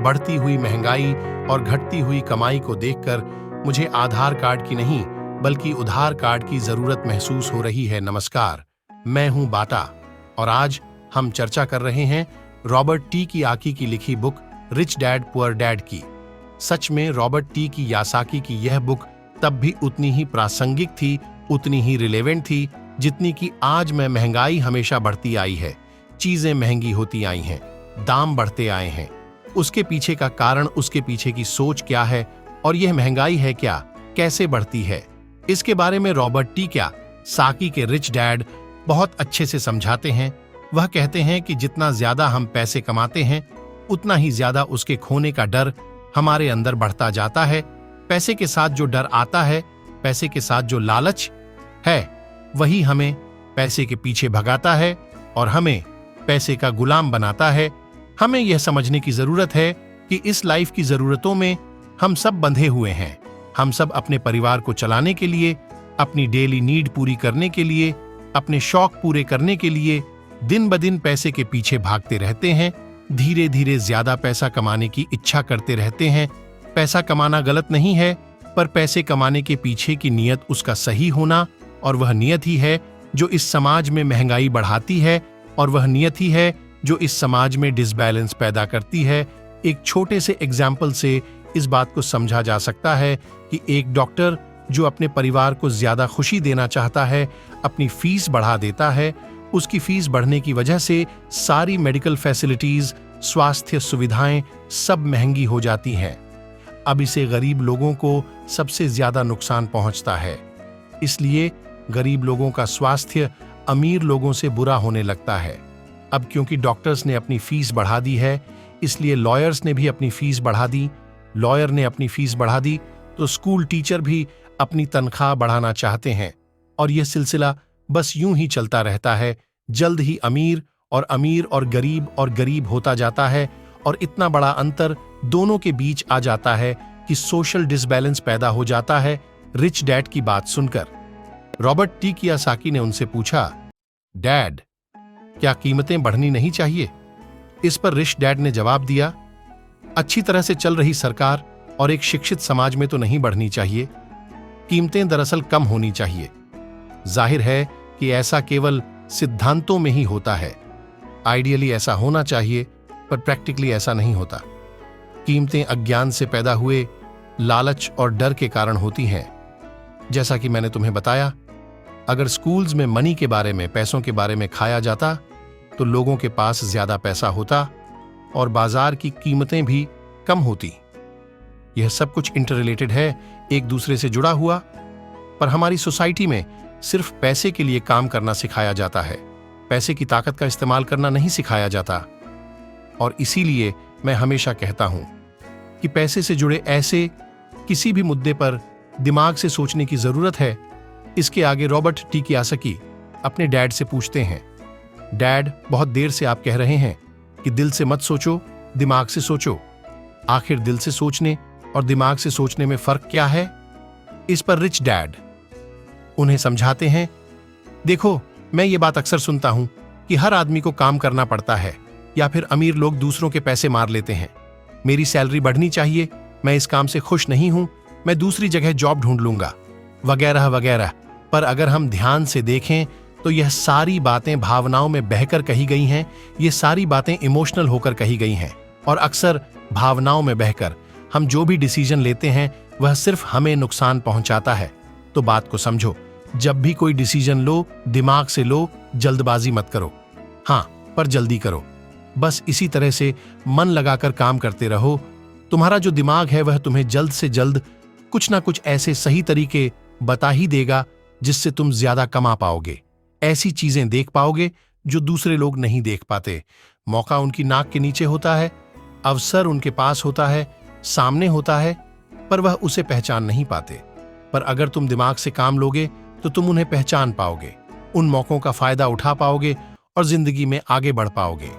बढ़ती हुई महंगाई और घटती हुई कमाई को देखकर मुझे आधार कार्ड की नहीं बल्कि उधार कार्ड की जरूरत महसूस हो रही है। नमस्कार, मैं हूं बाटा और आज हम चर्चा कर रहे हैं रॉबर्ट टी कियोसाकी की लिखी book rich dad poor dad की। सच में रॉबर्ट टी कियोसाकी की यह बुक तब भी उतनी ही प्रासंगिक थी, उतनी ही रिलेवेंट थी जितनी कि आज में महंगाई हमेशा बढ़ती आई है, चीजें महंगी होती आई हैं, दाम बढ़ते आए हैं। उसके पीछे का कारण, उसके पीछे की सोच क्या है और यह महंगाई है क्या, कैसे बढ़ती है, इसके बारे में रॉबर्ट टी कियोसाकी के रिच डैड बहुत अच्छे से समझाते हैं। वह कहते हैं कि जितना ज्यादा हम पैसे कमाते हैं उतना ही ज्यादा उसके खोने का डर हमारे अंदर बढ़ता जाता है। पैसे के साथ जो डर आता है, पैसे के साथ जो लालच है, वही हमें पैसे के पीछे भगाता है और हमें पैसे का गुलाम बनाता है। हमें यह समझने की जरूरत है कि इस लाइफ की जरूरतों में हम सब बंधे हुए हैं। हम सब अपने परिवार को चलाने के लिए, अपनी डेली नीड पूरी करने के लिए, अपने शौक पूरे करने के लिए दिन ब दिन पैसे के पीछे भागते रहते हैं। धीरे धीरे ज्यादा पैसा कमाने की इच्छा करते रहते हैं। पैसा कमाना गलत नहीं है, पर पैसे कमाने के पीछे की नीयत उसका सही होना, और वह नीयत ही है जो इस समाज में महंगाई बढ़ाती है, और वह नीयत ही है जो इस समाज में डिसबैलेंस पैदा करती है। एक छोटे से एग्जाम्पल से इस बात को समझा जा सकता है कि एक डॉक्टर जो अपने परिवार को ज्यादा खुशी देना चाहता है, अपनी फीस बढ़ा देता है। उसकी फीस बढ़ने की वजह से सारी मेडिकल फैसिलिटीज, स्वास्थ्य सुविधाएं सब महंगी हो जाती हैं। अब इससे गरीब लोगों को सबसे ज्यादा नुकसान पहुंचता है। इसलिए गरीब लोगों का स्वास्थ्य अमीर लोगों से बुरा होने लगता है। अब क्योंकि डॉक्टर्स ने अपनी फीस बढ़ा दी है, इसलिए लॉयर्स ने भी अपनी फीस बढ़ा दी। लॉयर ने अपनी फीस बढ़ा दी तो स्कूल टीचर भी अपनी तनख्वाह बढ़ाना चाहते हैं, और यह सिलसिला बस यूं ही चलता रहता है। जल्द ही अमीर और गरीब होता जाता है, और इतना बड़ा अंतर दोनों के बीच आ जाता है कि सोशल डिसबैलेंस पैदा हो जाता है। रिच डैड की बात सुनकर रॉबर्ट टी कियोसाकी ने उनसे पूछा, डैड, क्या कीमतें बढ़नी नहीं चाहिए? इस पर रिच डैड ने जवाब दिया, अच्छी तरह से चल रही सरकार और एक शिक्षित समाज में तो नहीं बढ़नी चाहिए। कीमतें दरअसल कम होनी चाहिए। जाहिर है कि ऐसा केवल सिद्धांतों में ही होता है। आइडियली ऐसा होना चाहिए, पर प्रैक्टिकली ऐसा नहीं होता। कीमतें अज्ञान से पैदा हुए लालच और डर के कारण होती हैं। जैसा कि मैंने तुम्हें बताया, अगर स्कूल्स में मनी के बारे में, पैसों के बारे में खाया जाता तो लोगों के पास ज्यादा पैसा होता और बाजार की कीमतें भी कम होती। यह सब कुछ इंटररिलेटेड है, एक दूसरे से जुड़ा हुआ। पर हमारी सोसाइटी में सिर्फ पैसे के लिए काम करना सिखाया जाता है, पैसे की ताकत का इस्तेमाल करना नहीं सिखाया जाता। और इसीलिए मैं हमेशा कहता हूं कि पैसे से जुड़े ऐसे किसी भी मुद्दे पर दिमाग से सोचने की जरूरत है। इसके आगे रॉबर्ट टी कियोसाकी अपने डैड से पूछते हैं, डैड, बहुत देर से आप कह रहे हैं कि दिल से मत सोचो, दिमाग से सोचो। आखिर दिल से सोचने और दिमाग से सोचने में फर्क क्या है? इस पर रिच डैड उन्हें समझाते हैं, देखो, मैं ये बात अक्सर सुनता हूं कि हर आदमी को काम करना पड़ता है, या फिर अमीर लोग दूसरों के पैसे मार लेते हैं। मेरी सैलरी बढ़नी चाहिए, मैं इस काम से खुश नहीं हूं, मैं दूसरी जगह जॉब ढूंढ लूंगा, वगैरह वगैरह। पर अगर हम ध्यान से देखें तो यह सारी बातें भावनाओं में बहकर कही गई हैं। ये सारी बातें इमोशनल होकर कही गई हैं, और अक्सर भावनाओं में बहकर हम जो भी डिसीजन लेते हैं वह सिर्फ हमें नुकसान पहुंचाता है। तो बात को समझो, जब भी कोई डिसीजन लो, दिमाग से लो, जल्दबाजी मत करो। हाँ, पर जल्दी करो। बस इसी तरह से मन लगाकर काम करते रहो। तुम्हारा जो दिमाग है वह तुम्हें जल्द से जल्द कुछ ना कुछ ऐसे सही तरीके बता ही देगा जिससे तुम ज्यादा कमा पाओगे, ऐसी चीजें देख पाओगे जो दूसरे लोग नहीं देख पाते। मौका उनकी नाक के नीचे होता है, अवसर उनके पास होता है, सामने होता है, पर वह उसे पहचान नहीं पाते। पर अगर तुम दिमाग से काम लोगे तो तुम उन्हें पहचान पाओगे, उन मौकों का फायदा उठा पाओगे और जिंदगी में आगे बढ़ पाओगे।